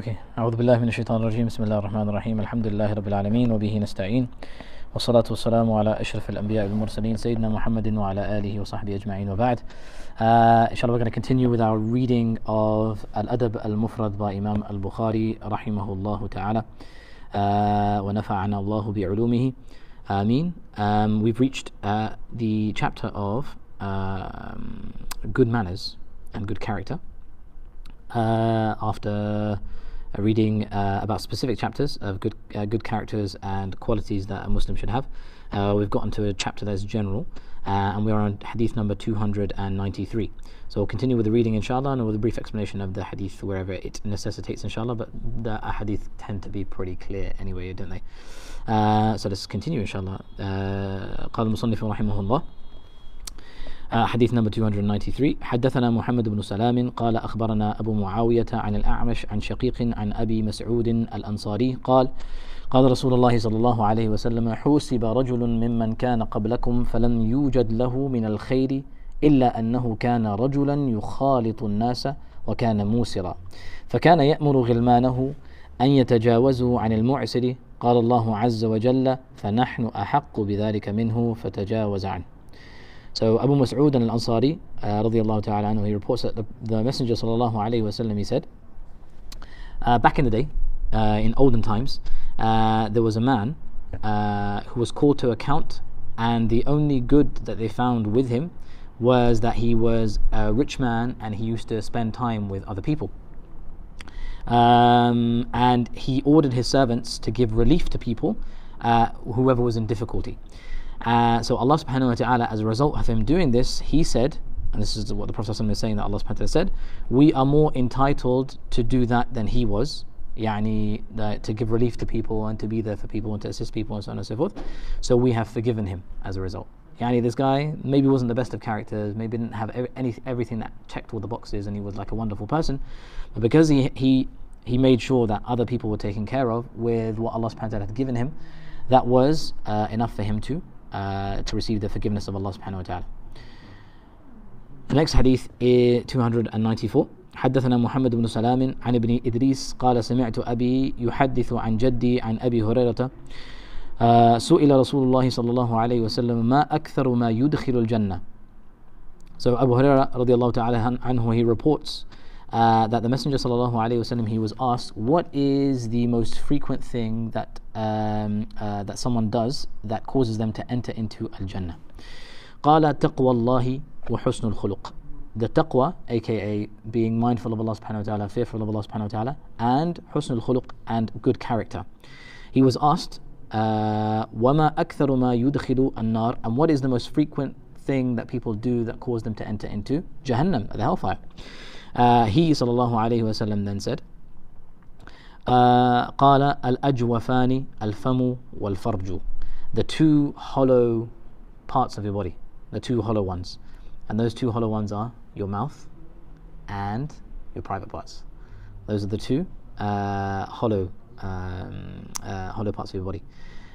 Okay. أعوذ بالله من الشيطان الرجيم. بسم الله الرحمن الرحيم. الحمد لله رب العالمين وبه نستعين والصلاة والسلام على أشرف الأنبياء والمرسلين سيدنا محمد وعلى آله وصحبه أجمعين وبعد. Inshallah, we're going to continue with our reading of Adab Al Mufrad by Imam Al Bukhari rahimahullah ta'ala. ونفعنا الله بعلومه آمين. We've reached the chapter of good manners and good character. After reading about specific chapters of good characters and qualities that a Muslim should have, we've gotten to a chapter that's general, and we are on hadith number 293. So we'll continue with the reading inshallah, and with a brief explanation of the hadith wherever it necessitates inshallah, but the hadith tend to be pretty clear anyway, don't they? So let's continue inshallah. قال المصنف رحمه الله حديث نمبر 293. حدثنا محمد بن سلام قال أخبرنا أبو معاوية عن الأعمش عن شقيق عن أبي مسعود الأنصاري قال قال رسول الله صلى الله عليه وسلم حوسب رجل ممن كان قبلكم فلم يوجد له من الخير إلا أنه كان رجلا يخالط الناس وكان موسرا فكان يأمر غلمانه أن يتجاوزوا عن المعسر قال الله عز وجل فنحن أحق بذلك منه فتجاوز عنه. So Abu Mas'ud al-Ansari radiyallahu ta'ala anhu, he reports that the Messenger sallallahu alayhi wasallam, he said, back in the day, in olden times, there was a man who was called to account, and the only good that they found with him was that he was a rich man and he used to spend time with other people. And he ordered his servants to give relief to people, whoever was in difficulty. So Allah subhanahu wa ta'ala, as a result of him doing this, he said, and this is what the Prophet is saying, that Allah subhanahu wa ta'ala said, we are more entitled to do that than he was, to give relief to people and to be there for people and to assist people and so on and so forth. So we have forgiven him as a result. This guy maybe wasn't the best of characters, maybe didn't have everything that checked all the boxes, and he was like a wonderful person, but because he made sure that other people were taken care of with what Allah subhanahu wa ta'ala had given him, that was enough for him to receive the forgiveness of Allah subhanahu wa ta'ala. The next hadith is 294. حدثنا محمد بن سلام عن ابن إدريس قال سمعت أبي يحدث عن جدي عن أبي هريرة سئل رسول الله صلى الله عليه وسلم ما أكثر ما يدخل الجنة. So Abu Hurairah radiallahu ta'ala anhu, he reports that the Messenger sallallahu alayhi wasallam, he was asked, what is the most frequent thing that that someone does that causes them to enter into al-Jannah? قال تقوى الله وحسن الخلق. The taqwa, aka being mindful of Allah subhanahu wa ta'ala, fearful of Allah subhanahu wa ta'ala, and حسن الخلق, and good character. He was asked, وما أكثر ما يدخل النار, and what is the most frequent thing that people do that cause them to enter into Jahannam, the hellfire? He sallallahu alayhi wasallam then said, قال الأجوفان الفم والفرج. The two hollow parts of your body, the two hollow ones, and those two hollow ones are your mouth and your private parts. Those are the two hollow parts of your body.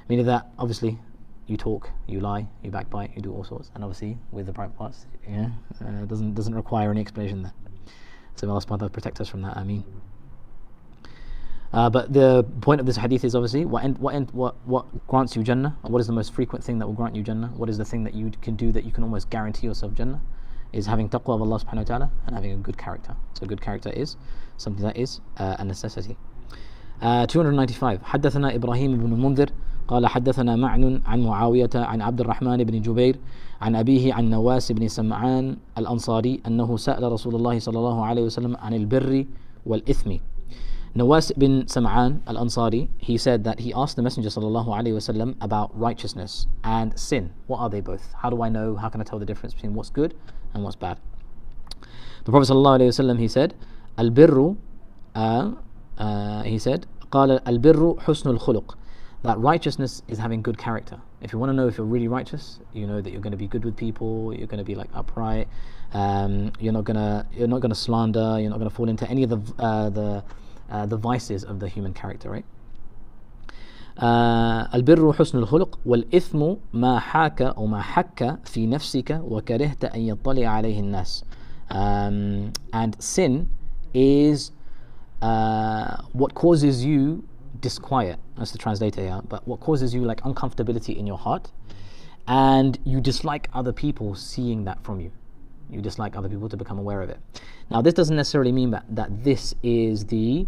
Meaning that obviously you talk, you lie, you backbite, you do all sorts, and obviously with the private parts, doesn't require any explanation there. So Allah subhanahu wa ta'ala protect us from that. Ameen. But the point of this hadith is obviously what grants you Jannah. What is the most frequent thing that will grant you Jannah? What is the thing that you can do that you can almost guarantee yourself Jannah? Is having taqwa of Allah subhanahu wa ta'ala and having a good character. So good character is something that is a necessity. 295. حدثنا إبراهيم بن المنذر قال حدثنا معن عن معاوية عن عبد الرحمن بن جبير عن أبيه عن نواس بن سمعان الأنصاري أنه سأل رسول الله صلى الله عليه وسلم عن البر والإثم. Nawas bin Sam'an al-Ansari, he said that he asked the Messenger sallallahu alayhi wasallam about righteousness and sin. What are they both? How do I know? How can I tell the difference between what's good and what's bad? The Prophet sallallahu alayhi wasallam, he said, al-birru, he said, قال البر حسن الخلق. That righteousness is having good character. If you want to know if you're really righteous, you know that you're going to be good with people, you're going to be like upright, you're not going to slander, you're not going to fall into any of the vices of the human character, right? البر حسن الخلق والإثم ما حاك أو ما حك في نفسك وكرهت أن يطلع عليه الناس. And sin is what causes you disquiet, that's the translator here, but what causes you like uncomfortability in your heart, and you dislike other people seeing that from you. You dislike other people to become aware of it. Now, this doesn't necessarily mean that this is the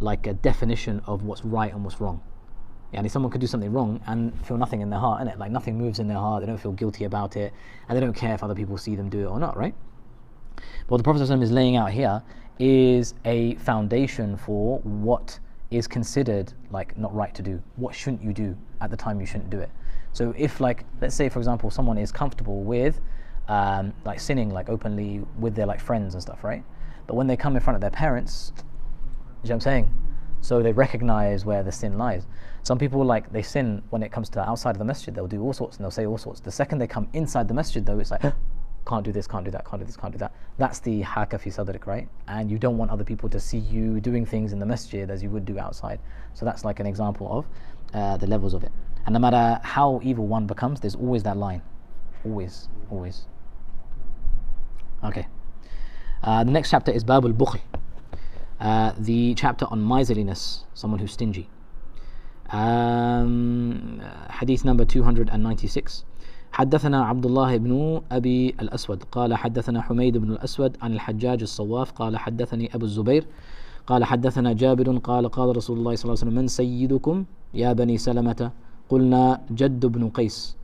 like a definition of what's right and what's wrong. And someone could do something wrong and feel nothing in their heart, innit? Like nothing moves in their heart, they don't feel guilty about it, and they don't care if other people see them do it or not, right? But what the Prophet ﷺ is laying out here is a foundation for what is considered like not right to do. What shouldn't you do at the time you shouldn't do it? So if, like, let's say for example someone is comfortable with like sinning like openly with their like friends and stuff, right? But when they come in front of their parents, you know what I'm saying? So they recognize where the sin lies. Some people, like, they sin when it comes to outside of the masjid, they'll do all sorts and they'll say all sorts. The second they come inside the masjid though, it's like can't do this, can't do that, can't do this, can't do that. That's the haka fi sadrik, right? And you don't want other people to see you doing things in the masjid as you would do outside. So that's like an example of the levels of it. And no matter how evil one becomes, there's always that line. Always, always. Okay. The next chapter is Bab al-Bukhl. The chapter on miserliness, someone who's stingy. Hadith number 296. حدثنا عبد الله بن أبي الأسود قال حدثنا حميد بن الأسود عن الحجاج الصواف قال حدثني أبو الزبير قال حدثنا جابر قال قال رسول الله صلى الله عليه وسلم من سيدكم يا بني سلمة قلنا جد بن قيس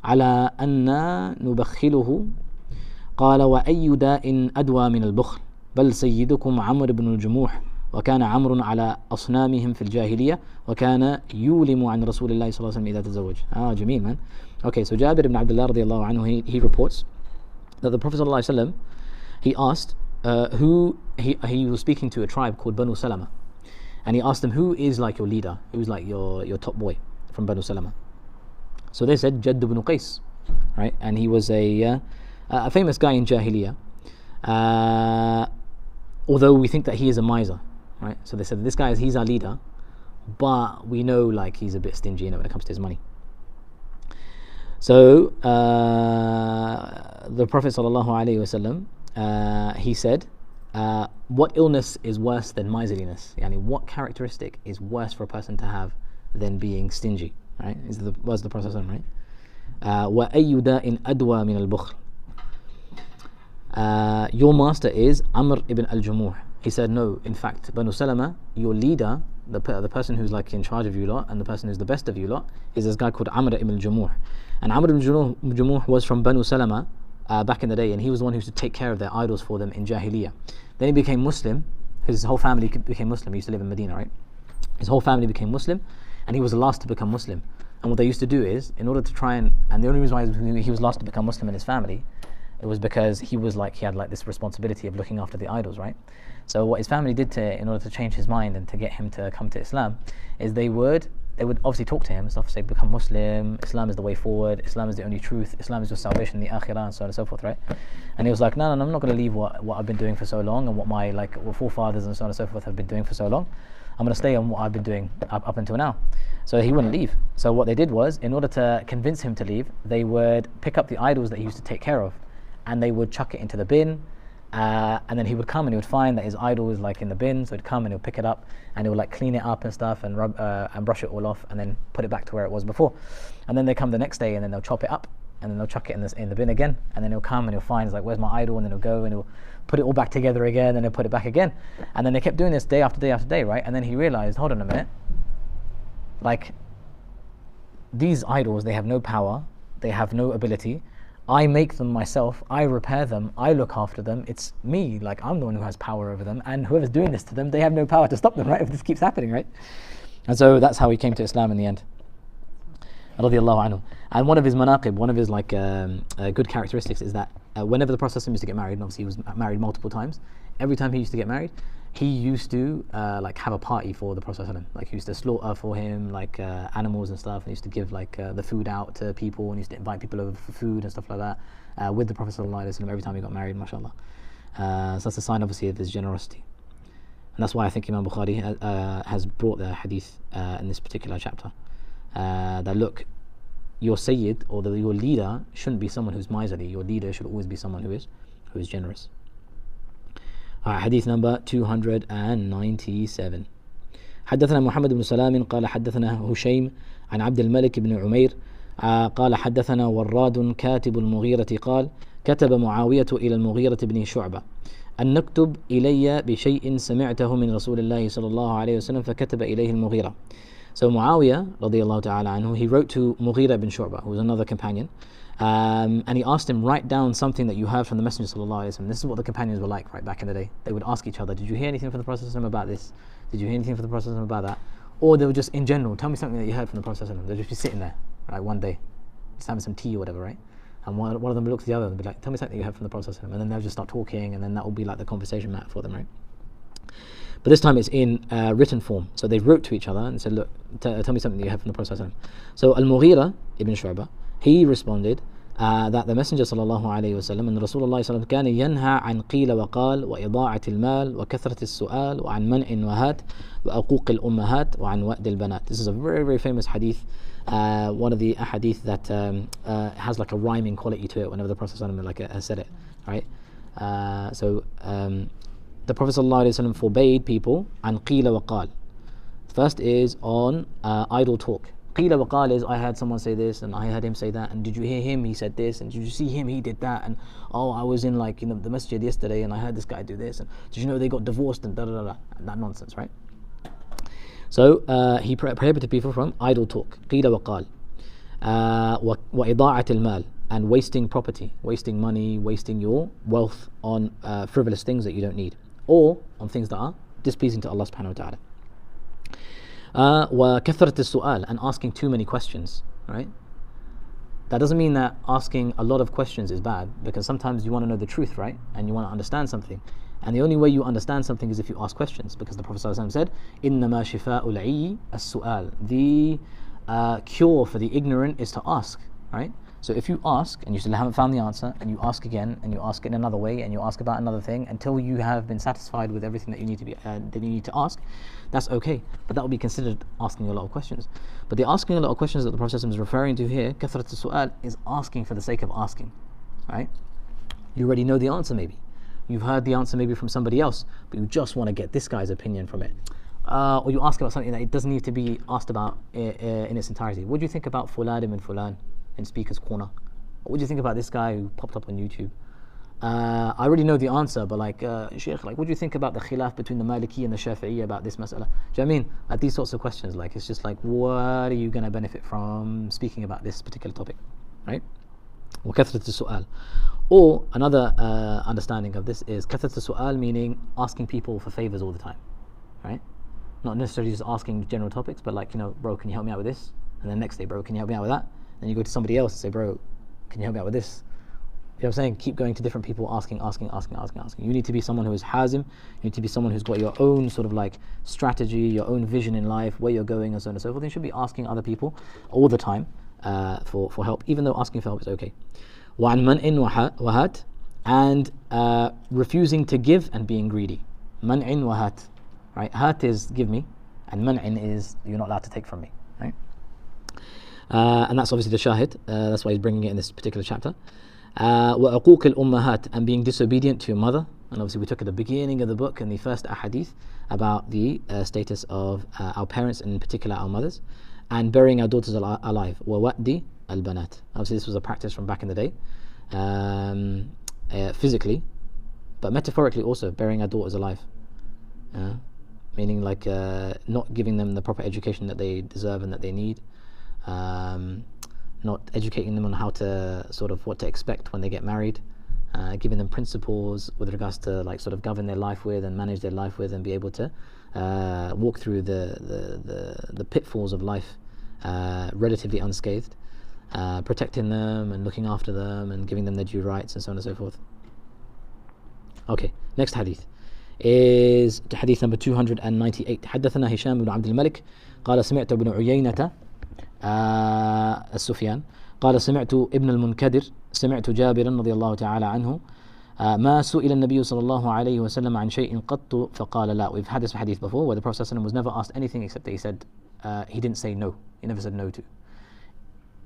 على أن نبخله قال وأي داء أدوى من البخل بل سيدكم عمرو بن الجموح وكان عمرو على أصنامهم في الجاهلية وكان يولم عن رسول الله صلى الله عليه وسلم إذا تزوج. جميل, man. Okay, so Jabir ibn Abdullah radiallahu anhu, he reports that the Prophet sallallahu alaihi wasallam, he asked who he was speaking to a tribe called Banu Salama, and he asked them, who is like your leader, who's like your top boy from Banu Salama? So they said Jadd ibn Qais, right? And he was a famous guy in Jahiliyyah, although we think that he is a miser, right? So they said this guy he's our leader, but we know like he's a bit stingy, when it comes to his money. So the Prophet sallallahu alaihi wasallam, he said, what illness is worse than miserliness? Yani, what characteristic is worse for a person to have than being stingy? Right? Was the Prophet sallallahu alaihi wasallam, right? وَأَيُّ دَاءٍ أَدْوَى مِنَ الْبُخْلِ. Your master is Amr ibn al-Jumuh. He said, no, in fact, Banu Salama, your leader, the person who's like in charge of you lot, and the person who's the best of you lot, is this guy called Amr ibn al-Jumuh. And Amr ibn al-Jumuh was from Banu Salama back in the day, and he was the one who used to take care of their idols for them in Jahiliyyah. Then he became Muslim. His whole family became Muslim. He used to live in Medina, right? His whole family became Muslim, and he was the last to become Muslim. And what they used to do is, in order to try and the only reason why he was last to become Muslim in his family, it was because he had like this responsibility of looking after the idols, right? So what his family did in order to change his mind and to get him to come to Islam, is they would obviously talk to him and stuff, say, become Muslim, Islam is the way forward, Islam is the only truth, Islam is your salvation in the akhirah, and so on and so forth, right? And he was like, no, I'm not going to leave what I've been doing for so long, and what forefathers and so on and so forth have been doing for so long. I'm going to stay on what I've been doing up until now. So he wouldn't leave. So what they did was, in order to convince him to leave, they would pick up the idols that he used to take care of, and they would chuck it into the bin, and then he would come and he would find that his idol is like in the bin, so he'd come and he'll pick it up and he'll like clean it up and stuff and rub and brush it all off and then put it back to where it was before. And then they come the next day and then they'll chop it up and then they'll chuck it in the bin again, and then he'll come and he'll find, it's like, where's my idol? And then he'll go and he'll put it all back together again, and he'll put it back again. And then they kept doing this day after day after day, right? And then he realized, hold on a minute, like, these idols, they have no power, they have no ability. I make them myself, I repair them, I look after them, it's me, like I'm the one who has power over them, and whoever's doing this to them, they have no power to stop them, right? If this keeps happening, right? And so that's how he came to Islam in the end. Radiallahu anhu. And one of his manaqib, one of his like good characteristics is that whenever the Prophet used to get married, and obviously he was married multiple times, every time he used to get married, he used to like have a party for the Prophet. Like he used to slaughter for him like animals and stuff, and he used to give like the food out to people, and he used to invite people over for food and stuff like that with the Prophet every time he got married, mashallah. So that's a sign obviously of his generosity. And that's why I think Imam Bukhari has brought the hadith in this particular chapter. That look, your Sayyid or your leader shouldn't be someone who's miserly. Your leader should always be someone who is generous. Hadith number 297. حدثنا محمد بن سلام قال حدثنا هشيم عن عبد الملك بن عمير قال حدثنا وراد كاتب المغيرة قال كتب معاوية إلى المغيرة بن شعبة أن نكتب إلي بشيء سمعته من رسول الله صلى الله عليه وسلم فكتب إليه المغيرة. So Muawiyah radiallahu ta'ala anhu, he wrote to Mughira ibn Shu'bah, who was another companion, and he asked him, write down something that you heard from the Messenger sallallahu alayhi wa sallam. This is what the companions were like right back in the day. They would ask each other, did you hear anything from the Prophet about this? Did you hear anything from the Prophet about that? Or they would just, in general, tell me something that you heard from the Prophet. They'd just be sitting there, right, one day, just having some tea or whatever, right? And one of them would look to the other and be like, tell me something you heard from the Prophet. And then they'll just start talking, and then that will be like the conversation matter for them, right? But this time it's in written form. So they wrote to each other and said, look, tell me something that you have from the Prophet. So Al-Mughira ibn Shu'bah, he responded that the Messenger sallallahu alayhi wa sallam and Rasulullah sallallahu كان ينهى عن قيل وقال وإضاعة المال وكثرة السؤال وعن منع وهات وعقوق الأمهات وعن وأد البنات. This is a very, very famous hadith. One of the hadith that has like a rhyming quality to it whenever the Prophet like has said it, right? The Prophet ﷺ forbade people and qila wa qal. First is on idle talk. Qila wa qal is, I heard someone say this and I heard him say that, and did you hear him, he said this, and did you see him, he did that, and oh, I was in like the masjid yesterday and I heard this guy do this, and did you know they got divorced, and da da da da, that nonsense, right? So he prohibited people from idle talk. Qila wa qal. Wa ida'at al-mal, and wasting property, wasting money, wasting your wealth on frivolous things that you don't need, or on things that are displeasing to Allah subhanahu wa ta'ala. وَكَثْرَةِ السُّؤَال, and asking too many questions, right? That doesn't mean that asking a lot of questions is bad, because sometimes you want to know the truth, right? And you want to understand something. And the only way you understand something is if you ask questions, because the Prophet ﷺ said, إِنَّمَا شِفَاءُ الْعِيِّ السُّؤَال. The cure for the ignorant is to ask, right? So if you ask and you still haven't found the answer, and you ask again, and you ask it in another way, and you ask about another thing until you have been satisfied with everything that you need to be that you need to ask, that's okay. But that will be considered asking a lot of questions. But the asking a lot of questions that the Prophet is referring to here, كثرة السؤال, is asking for the sake of asking, right? You already know the answer maybe. You've heard the answer maybe from somebody else, but you just want to get this guy's opinion from it. Or you ask about something that it doesn't need to be asked about in its entirety. What do you think about Fulan ibn Fulan in Speaker's Corner? What do you think about this guy who popped up on YouTube? I already know the answer, but like, Sheikh, like, what do you think about the khilaf between the Maliki and the Shafi'i about this mas'ala? Do you know what I mean? Like these sorts of questions, like it's just like, what are you going to benefit from speaking about this particular topic, right? وَكَثْرَةُ السُّؤَال. Or another understanding of this is كَثْرَةُ السُّؤَال, meaning asking people for favors all the time, right? Not necessarily just asking general topics, but like, bro, can you help me out with this? And then next day, bro, can you help me out with that? Then you go to somebody else and say, bro, can you help me out with this? You know what I'm saying? Keep going to different people, asking. You need to be someone who is hazim. You need to be someone who's got your own sort of like strategy, your own vision in life, where you're going, and so on and so forth. You should be asking other people all the time for help, even though asking for help is okay. وَعَنْ مَنْءٍ وَهَاتٍ, and refusing to give and being greedy. مَنْءٍ وَهَاتٍ, right? Hat is give me, and man'in is you're not allowed to take from me, right? And that's obviously the shahid. That's why he's bringing it in this particular chapter. وَعُقُوقِ الْأُمَّهَاتِ, and being disobedient to your mother. And obviously we took at the beginning of the book in the first ahadith about the status of our parents, and in particular our mothers, and burying our daughters alive. وَوَأْدِ الْبَنَاتِ. Obviously this was a practice from back in the day, physically, but metaphorically also, burying our daughters alive. Meaning like not giving them the proper education that they deserve and that they need. Not educating them on how to sort of what to expect when they get married, giving them principles with regards to like sort of govern their life with and manage their life with, and be able to walk through the pitfalls of life relatively unscathed, protecting them and looking after them and giving them their due rights and so on and so forth. Okay, next hadith is hadith number 298. حدثنا هشام بن عبد الملك قال سمعت ابن عيينة السفيان قال سمعت ابن المنكدر سمعت جابرا رضي الله تعالى عنه ما سئل النبي صلى الله عليه وسلم عن شيء قط فقال لا. We've had this hadith before where the Prophet ﷺ was never asked anything except that he said he didn't say no. He never said no to.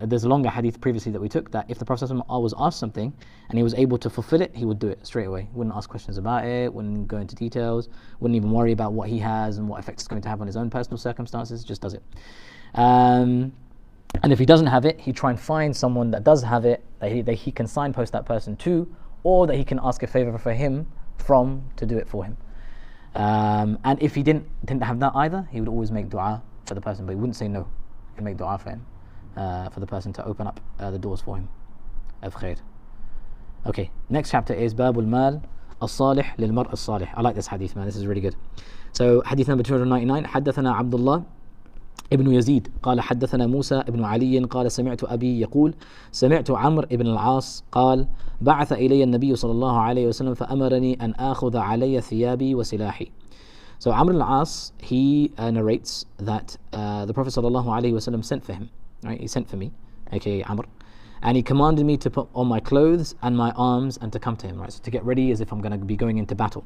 there's a longer hadith previously that we took, that if the Prophet was asked something and he was able to fulfill it, he would do it straight away. Wouldn't ask questions about it, wouldn't go into details, wouldn't even worry about what he has and what effect it's going to have on his own personal circumstances, just does it. And if he doesn't have it, he'd try and find someone that does have it, that he can signpost that person to, or that he can ask a favor for him from, to do it for him. And if he didn't have that either, he would always make dua for the person, but he wouldn't say no. He'd make dua for him, for the person to open up the doors for him of khair. Okay, next chapter is Babul Mal As-Salih Lil Mar As-Salih. I like this hadith, man, this is really good. So hadith number 299, حدثنا عبد الله ابن يزيد قال حدثنا موسى ابن علي قال سمعت أبي يقول سمعت عمرو ابن العاص قال بعث إلي النبي صلى الله عليه وسلم فأمرني أن آخذ علي ثيابي وسلاحي. So Amr al-As, he narrates that the Prophet sallallahu alaihi wasallam sent for him, right? He sent for me, aka Amr, and he commanded me to put on my clothes and my arms and to come to him, right? So to get ready as if I'm going to be going into battle.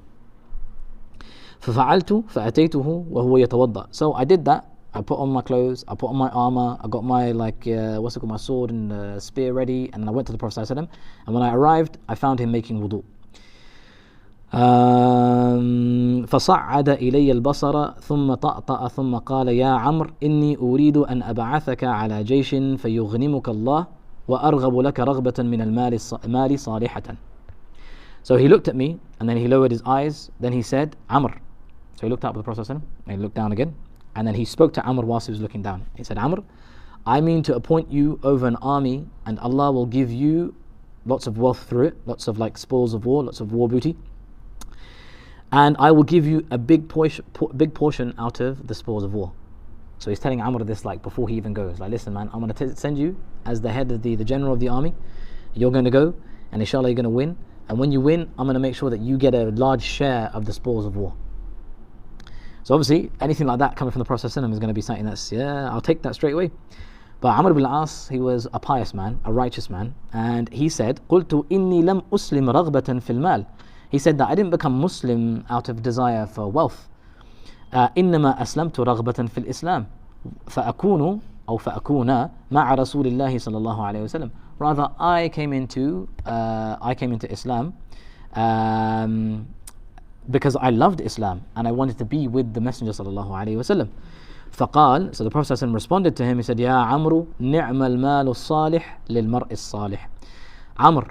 ففعلت فأتيته وهو يتوضأ. So I did that. I put on my clothes, I put on my armor, I got my my sword and spear ready, and then I went to the Prophet sallallahu alaihi wasallam. And when I arrived, I found him making wudu. فصعد إلي البصر ثم طأطأ ثم قال يا عمرو إني أريد أن أبعثك على جيش فيغنمك الله وأرغب لك رغبة من المال صالحة. So he looked at me and then he lowered his eyes, then he said Amr. So he looked up at the Prophet and he looked down again, and then he spoke to Amr whilst he was looking down. He said, Amr, I mean to appoint you over an army, and Allah will give you lots of wealth through it, lots of like spoils of war, lots of war booty. And I will give you a big portion out of the spoils of war. So he's telling Amr this like before he even goes. Like, listen man, I'm going to send you as the head of the general of the army. You're going to go, and inshallah you're going to win. And when you win, I'm going to make sure that you get a large share of the spoils of war. So obviously, anything like that coming from the Prophet is going to be something that's, yeah, I'll take that straight away. But Amr ibn al-As, he was a pious man, a righteous man. And he said, قُلْتُ إِنِّي لَمْ أُسْلِمْ رَغْبَةً فِي الْمَالِ. He said that I didn't become Muslim out of desire for wealth. إنما أسلمت رغبة في الإسلام فأكون مع رسول الله صلى الله عليه وسلم. Rather, I came into Islam because I loved Islam and I wanted to be with the Messenger صلى الله عليه وسلم. فقال, so the Prophet ﷺ responded to him. He said, يا عمرو نعم المال الصالح للمرء الصالح. Amr,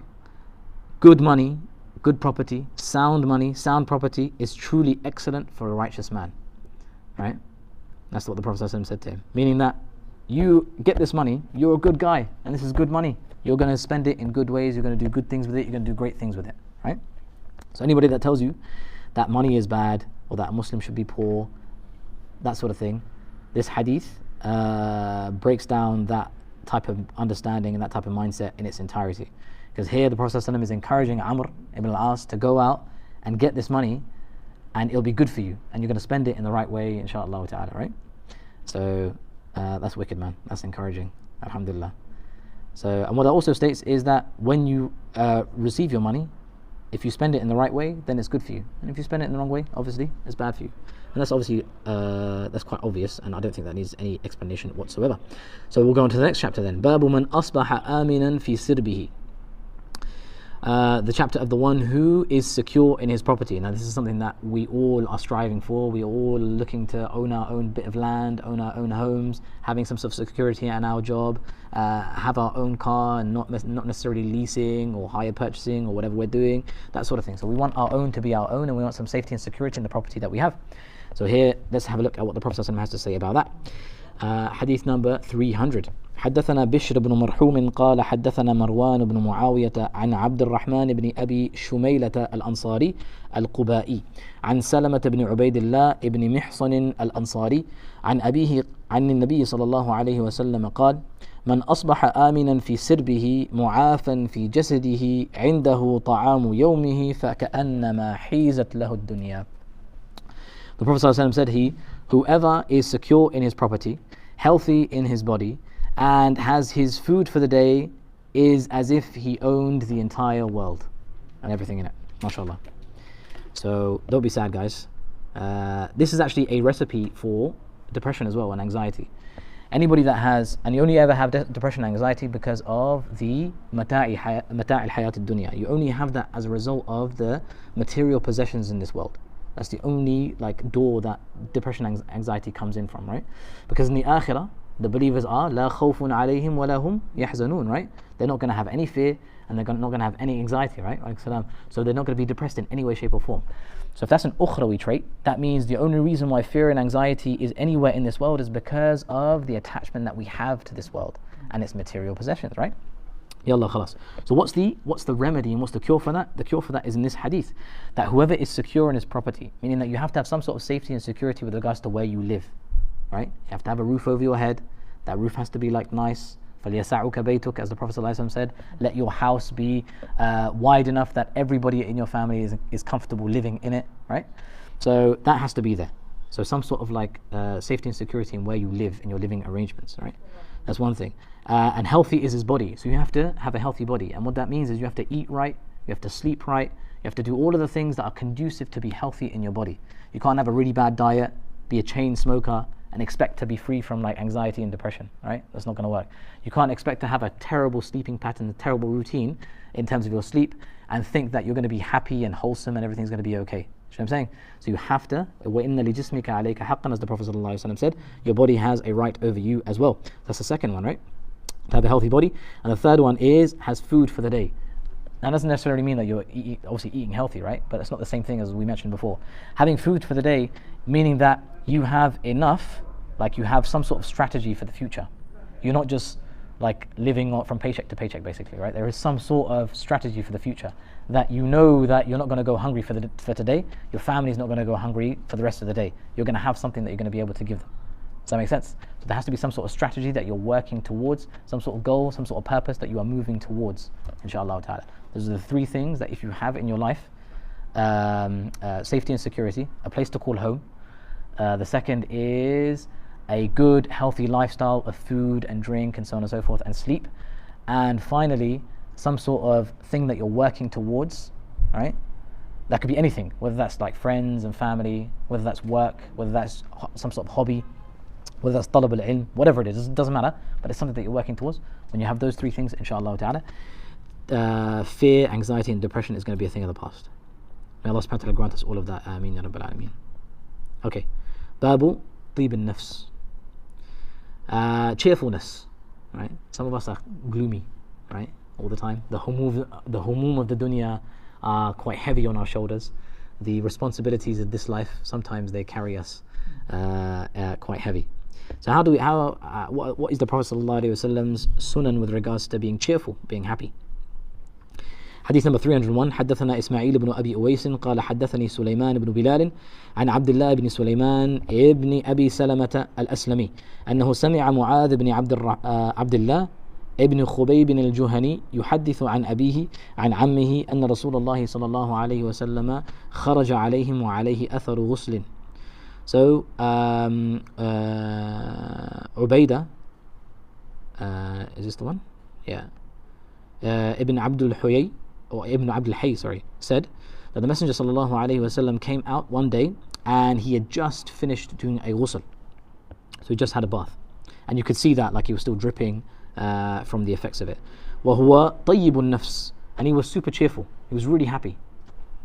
good money, good property, sound money, sound property is truly excellent for a righteous man. Right? That's what the Prophet ﷺ said to him. Meaning that you get this money, you're a good guy, and this is good money. You're going to spend it in good ways, you're going to do good things with it, you're going to do great things with it. Right? So anybody that tells you that money is bad, or that a Muslim should be poor, that sort of thing, this hadith breaks down that type of understanding and that type of mindset in its entirety. Because here the Prophet ﷺ is encouraging Amr ibn al-As to go out and get this money, and it'll be good for you, and you're going to spend it in the right way, inshaAllah ta'ala, right? So that's wicked, man. That's encouraging. Alhamdulillah. So, and what it also states is that when you receive your money, if you spend it in the right way, then it's good for you. And if you spend it in the wrong way, obviously, it's bad for you. And that's obviously, that's quite obvious, and I don't think that needs any explanation whatsoever. So we'll go on to the next chapter then. باب من أصبح آمنا في سربه. The chapter of the one who is secure in his property. Now this is something that we all are striving for. We are all looking to own our own bit of land, own our own homes, having some sort of security in our job, have our own car, and not necessarily leasing or hire purchasing or whatever we're doing, that sort of thing. So we want our own to be our own, and we want some safety and security in the property that we have. So here, let's have a look at what the Prophet ﷺ has to say about that. Hadith number 300. حدثنا بشر بن مرحوم قال حدثنا مروان بن معاوية عن عبد الرحمن بن أبي شميلة الأنصاري القبائي عن سلمة بن عبيد الله بن محصن الأنصاري عن أبيه عن النبي صلى الله عليه وسلم قال من أصبح آمنا في سربه معافا في جسده عنده طعام يومه فكأنما حيزت له الدنيا. The Prophet ﷺ said, whoever is secure in his property, healthy in his body, and has his food for the day, is as if he owned the entire world and everything in it. MashaAllah. So don't be sad, guys. This is actually a recipe for depression as well and anxiety. Anybody that has, and you only ever have depression and anxiety because of the mata'i al-hayat ad-dunya. You only have that as a result of the material possessions in this world. That's the only door that depression and anxiety comes in from, right? Because in the akhirah, the believers are la khawfun alayhim wa lahum yahzanun, right? They're not going to have any fear and they're not going to have any anxiety, right? So they're not going to be depressed in any way, shape or form. So if that's an ukhrawi trait, that means the only reason why fear and anxiety is anywhere in this world is because of the attachment that we have to this world and its material possessions, right? Yallah khalas. So what's the remedy and what's the cure for that? The cure for that is in this hadith, that whoever is secure in his property, meaning that you have to have some sort of safety and security with regards to where you live, right? You have to have a roof over your head. That roof has to be nice. فَلْيَسَعُكَ بَيْتُكَ, as the Prophet ﷺ said, let your house be wide enough that everybody in your family is comfortable living in it, right? So that has to be there. So some sort of safety and security in where you live, in your living arrangements, right? That's one thing. And healthy is his body. So you have to have a healthy body. And what that means is you have to eat right, you have to sleep right, you have to do all of the things that are conducive to be healthy in your body. You can't have a really bad diet, be a chain smoker, and expect to be free from anxiety and depression, right? That's not going to work. You can't expect to have a terrible sleeping pattern, a terrible routine in terms of your sleep, and think that you're going to be happy and wholesome and everything's going to be okay. You know what I'm saying? So you have to, وَإِنَّ لِجِسْمِكَ عَلَيْكَ حَقًّا, as the Prophet ﷺ said, your body has a right over you as well. That's the second one, right? To have a healthy body. And the third one has food for the day. That doesn't necessarily mean that you're obviously eating healthy, right? But it's not the same thing as we mentioned before. Having food for the day, meaning that you have enough, you have some sort of strategy for the future. You're not just living from paycheck to paycheck, basically, right? There is some sort of strategy for the future, that you know that you're not going to go hungry for today. Your family's not going to go hungry for the rest of the day. You're going to have something that you're going to be able to give them. Does that make sense? So there has to be some sort of strategy that you're working towards, some sort of goal, some sort of purpose that you are moving towards, inshallah ta'ala. Those are the three things that if you have in your life, safety and security, a place to call home. The second is a good, healthy lifestyle of food and drink and so on and so forth, and sleep. And finally, some sort of thing that you're working towards, right? That could be anything, whether that's friends and family, whether that's work, whether that's some sort of hobby, whether that's talab al-ilm, whatever it is, it doesn't matter, but it's something that you're working towards. When you have those three things, inshallah ta'ala, fear, anxiety and depression is going to be a thing of the past. May Allah subhanahu wa ta'ala grant us all of that. Ameen ya Rabbil Alameen. Okay. Babu Tib al-Nafs. Cheerfulness, right? Some of us are gloomy, right? All the time. The humum of the dunya are quite heavy on our shoulders. The responsibilities of this life, sometimes they carry us quite heavy. So what is the Prophet ﷺ's sunan with regards to being cheerful, being happy? حديث number 301. حدثنا إسماعيل بن أبي أويس قال حدثني سليمان بن بلال عن عبد الله بن سليمان ابن أبي سلمة الأسلمي أنه سمع معاذ بن عبد الله ابن خبيب الجهني يحدث عن أبيه عن عمه أن رسول الله صلى الله عليه وسلم خرج عليهم وعليه أثر غسل. So Ubaydah, is this the one? Yeah. Ibn Abdul Huyay, or Ibn Abdul Hay, said that the Messenger sallallahu alaihi wasallam came out one day and he had just finished doing a ghusl. So he just had a bath. And you could see that he was still dripping from the effects of it. وَهُوَ طَيِّبُ النَّفْس, and he was super cheerful. He was really happy.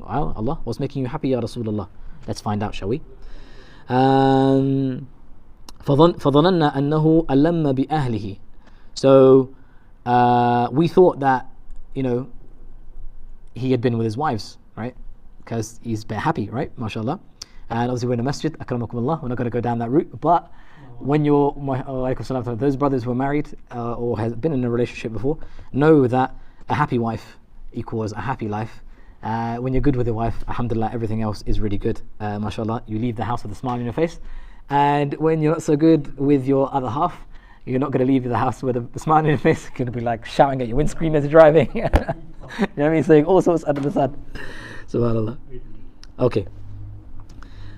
Wow, Allah, what's making you happy, Ya Rasulullah? Let's find out, shall we? فظننا أنه ألم بأهله. So we thought that, he had been with his wives, right? Because he's bare happy, right? MashaAllah. And obviously we're in a masjid, akramakumullah, we're not going to go down that route. But when those brothers who are married or has been in a relationship before, know that a happy wife equals a happy life. When you're good with your wife, alhamdulillah, everything else is really good. MashaAllah, you leave the house with a smile on your face. And when you're not so good with your other half, you're not going to leave the house with a smile on your face. You're going to be shouting at your windscreen as you're driving. You know what I mean? Saying all sorts under the sun. SubhanAllah. Okay.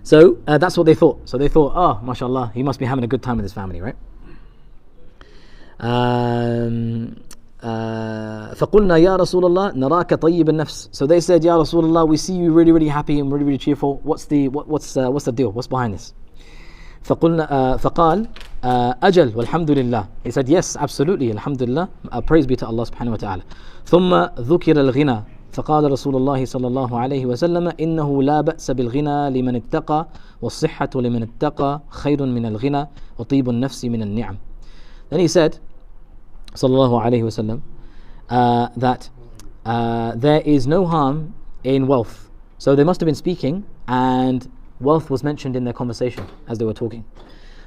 So that's what they thought. So they thought, oh, mashallah, he must be having a good time with his family, right? فقلنا يا رسول الله نراك طيب النفس. So they said, Ya Rasulullah, we see you really, really happy and really, really cheerful. What's the deal? What's behind this? فقال Ajal, walhamdulillah. He said, yes, absolutely, alhamdulillah. Praise be to Allah subhanahu wa ta'ala. ثم ذكر الغنى فقال رسول الله صلى الله عليه وسلم إنه لا بأس بالغنى لمن اتقى والصحة لمن اتقى خير من الغنى وطيب النفس من النعم. Then he said, sallallahu alayhi wasallam, that there is no harm in wealth. So they must have been speaking and wealth was mentioned in their conversation as they were talking.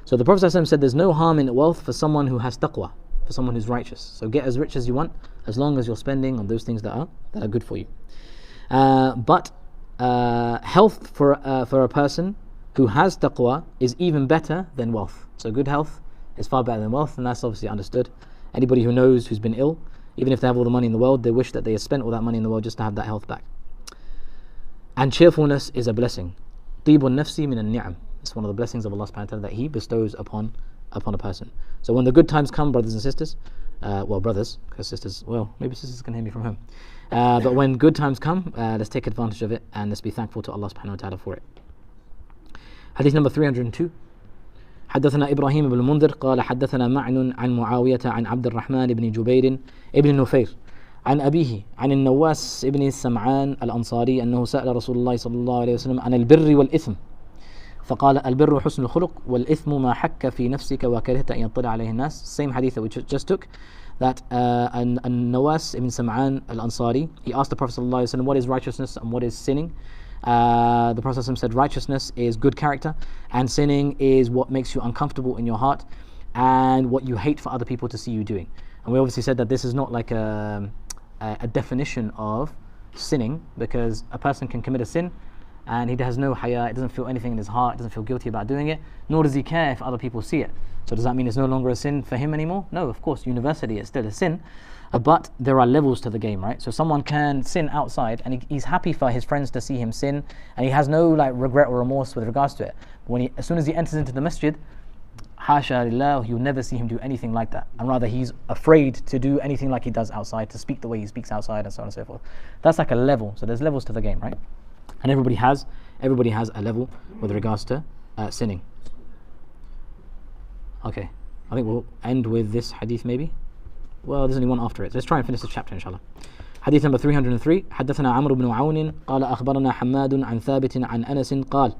So the Prophet ﷺ said there's no harm in wealth for someone who has taqwa, for someone who's righteous. So get as rich as you want, as long as you're spending on those things that are good for you. But health for a person who has taqwa is even better than wealth. So good health is far better than wealth, and that's obviously understood. Anybody who knows who's been ill, even if they have all the money in the world, they wish that they had spent all that money in the world just to have that health back. And cheerfulness is a blessing. طيب النفس من النعم. It's one of the blessings of Allah subhanahu wa ta'ala that He bestows upon a person. So when the good times come, brothers and sisters, brothers, because sisters, maybe sisters can hear me from home. But when good times come, let's take advantage of it and let's be thankful to Allah subhanahu wa ta'ala for it. Hadith number 302. حدثنا إبراهيم بن المنذر قال حدثنا معن عن معاوية عن عبد الرحمن بن جبير ابن نفير عن أبيه عن النواس ابن السمعان الأنصاري أنه سأل رسول الله صلى الله عليه وسلم عن البر والإثم فقال البر حسن الخلق والإثم ما حك في نفسك وكرهت أن يطلع عليه الناس. Same hadith that we just took, that Nawas ibn Sam'an al-Ansari, he asked the Prophet صلى الله عليه وسلم what is righteousness and what is sinning. The Prophet ﷺ said righteousness is good character and sinning is what makes you uncomfortable in your heart and what you hate for other people to see you doing. And we obviously said that this is not like a definition of sinning, because a person can commit a sin and he has no haya, it doesn't feel anything in his heart, doesn't feel guilty about doing it, nor does he care if other people see it. So does that mean it's no longer a sin for him anymore? No, of course, universally it's still a sin. But there are levels to the game, right? So someone can sin outside and he's happy for his friends to see him sin and he has no like regret or remorse with regards to it. But as soon as he enters into the masjid, hasha lillah, you'll never see him do anything like that. And rather he's afraid to do anything like he does outside, to speak the way he speaks outside and so on and so forth. That's like a level. So there's levels to the game, right? And everybody has a level with regards to sinning. Okay, I think we'll end with this hadith maybe. Well, there's only one after it. Let's try and finish the chapter inshallah. حديث number 303. حدثنا عمرو بن عون قال أخبرنا حماد عن ثابت عن أنس قال.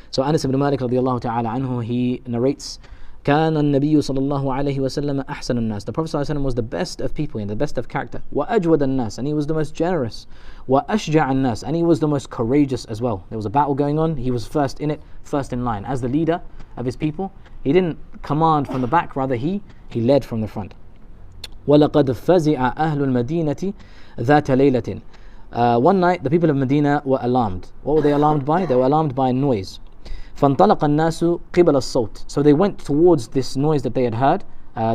So Anas ibn Malik رضي الله تعالى عنه, he narrates, كان النبي صلى الله عليه وسلم أحسن الناس. The Prophet صلى الله عليه وسلم was the best of people and the best of character. وأجود الناس, and he was the most generous. وأشجع الناس, and he was the most courageous as well. There was a battle going on, he was first in it, first in line. As the leader of his people, he didn't command from the back, rather he led from the front. وَلَقَدْ فَزِعَ أَهْلُ الْمَدِينَةِ ذَاتَ لَيْلَةٍ. One night the people of Medina were alarmed. What were they alarmed by? They were alarmed by noise. فَانْطَلَقَ النَّاسُ قِبَلَ الصَّوْتِ. So they went towards this noise that they had heard,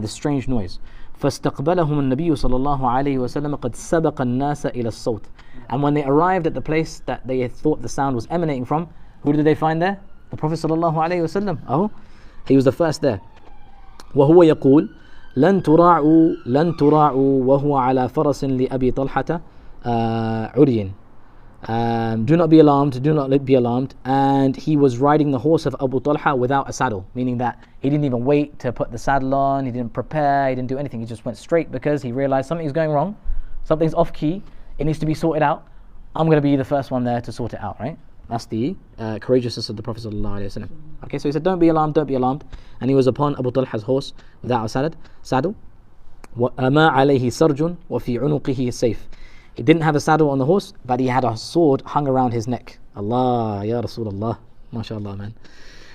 this strange noise. فَاسْتَقْبَلَهُمُ النَّبِيُّ صَلَى اللَّهُ عَلَيْهِ وَسَلَّمَ قَدْ سَبَقَ النَّاسَ إِلَى الصَّوْتِ. And when they arrived at the place that they had thought the sound was emanating from, who did they find there? The Prophet sallallahu alaihi wasallam. Oh, he was the first there. وَهُوَ يَقُولُ لن تراعوا وهو على فرس لأبي طلحة عري. Do not be alarmed. And he was riding the horse of Abu Talha without a saddle, meaning that he didn't even wait to put the saddle on, he didn't prepare, he didn't do anything, he just went straight because he realized something's going wrong, something's off key, it needs to be sorted out. I'm going to be the first one there to sort it out, right? That's the courageousness of the Prophet ﷺ. Okay, so he said, don't be alarmed. And he was upon Abu Talha's horse without a saddle. وَأَمَا عَلَيْهِ سَرْجٌ وَفِي عُنُقِهِ السَّيْفِ. He didn't have a saddle on the horse, but he had a sword hung around his neck. Allah, Ya Rasulullah. MashaAllah, man.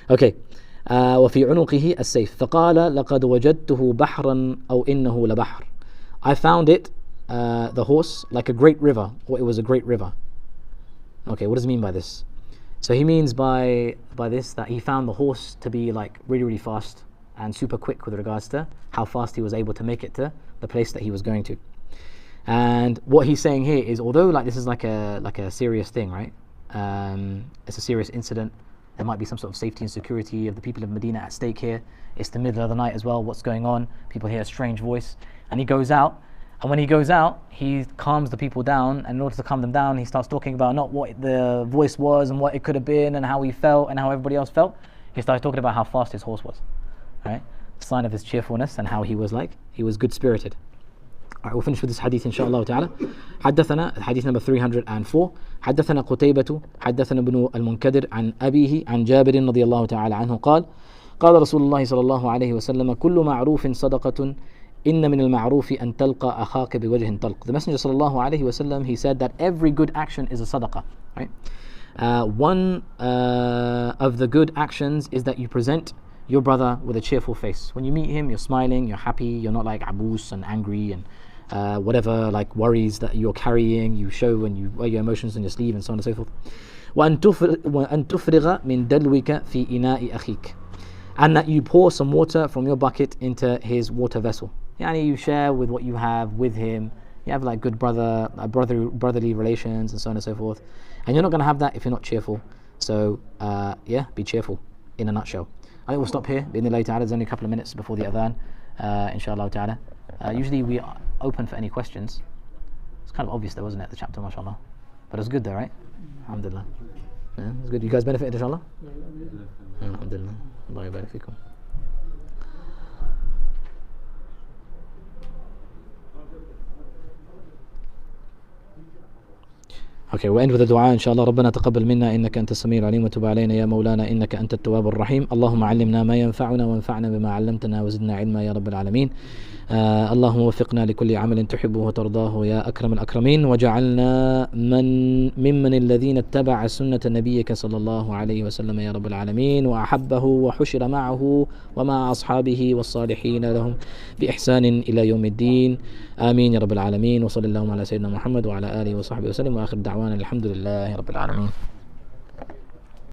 Okay. وَفِي عُنُقِهِ السَّيْفِ فَقَالَ لَقَدْ وَجَدْتُهُ بَحْرًا أَوْ إِنَّهُ لَبَحْرٌ. I found it, the horse, like a great river, or it was a great river. Okay, what does he mean by this? So he means by this that he found the horse to be like really, really fast and super quick with regards to how fast he was able to make it to the place that he was going to. And what he's saying here is, although like this is like a serious thing, right? It's a serious incident. There might be some sort of safety and security of the people of Medina at stake here. It's the middle of the night as well. What's going on? People hear a strange voice, and he goes out. And when he goes out, he calms the people down, and in order to calm them down, he starts talking about not what the voice was and what it could have been and how he felt and how everybody else felt. He starts talking about how fast his horse was, right? sign of his cheerfulness and how he was like. He was good spirited. Alright, we'll finish with this hadith inshallah ta'ala. حدثنا hadith number 304. حدثنا قتيبة حدثنا ابن المنكدر عن أبيه عن جابر رضي الله تعالى عنه قال قال رسول الله صلى الله عليه وسلم كل معروف صدقة إن من المعروف أن تلقى أخاك بوجه طلق. The Messenger صلى الله عليه وسلم, he said that every good action is a sadaqah. Right? One of the good actions is that you present your brother with a cheerful face. When you meet him, you're smiling, you're happy, you're not like abus and angry and whatever like worries that you're carrying, you show when you wear your emotions on your sleeve and so on and so forth. وأن تفرغ من دلوك في إناء أخيك, and that you pour some water from your bucket into his water vessel. Yani you share with what you have with him. You have like good brotherly relations and so on and so forth. And you're not going to have that if you're not cheerful. So yeah, be cheerful in a nutshell. I think we'll stop here. Bi'idhnillahi ta'ala. There's only a couple of minutes before the adhan. Inshallah ta'ala. Usually we are open for any questions. It's kind of obvious though, wasn't it, the chapter, mashallah. But it's good though, right? Alhamdulillah. Yeah, it's good. You guys benefited, inshallah? Alhamdulillah. Allah yabarak fikum. Okay, we'll end with a dua inshallah. ربنا تقبل منا إنك أنت السميع العليم وتب علينا يا مولانا إنك أنت التواب الرحيم. اللهم علمنا ما ينفعنا وانفعنا بما علمتنا وزدنا علما يا رب العالمين. اللهم وفقنا لكل عمل تحبه وترضاه يا أكرم الأكرمين، وجعلنا ممن الذين اتبع سنة نبيك صلى الله عليه وسلم يا رب العالمين وأحبه وحشر معه ومع أصحابه والصالحين لهم بإحسان إلى يوم الدين. آمين يا رب العالمين. وصلى اللهم على سيدنا محمد وعلى آله وصحبه وسلم، وآخر دعوانا الحمد لله رب العالمين.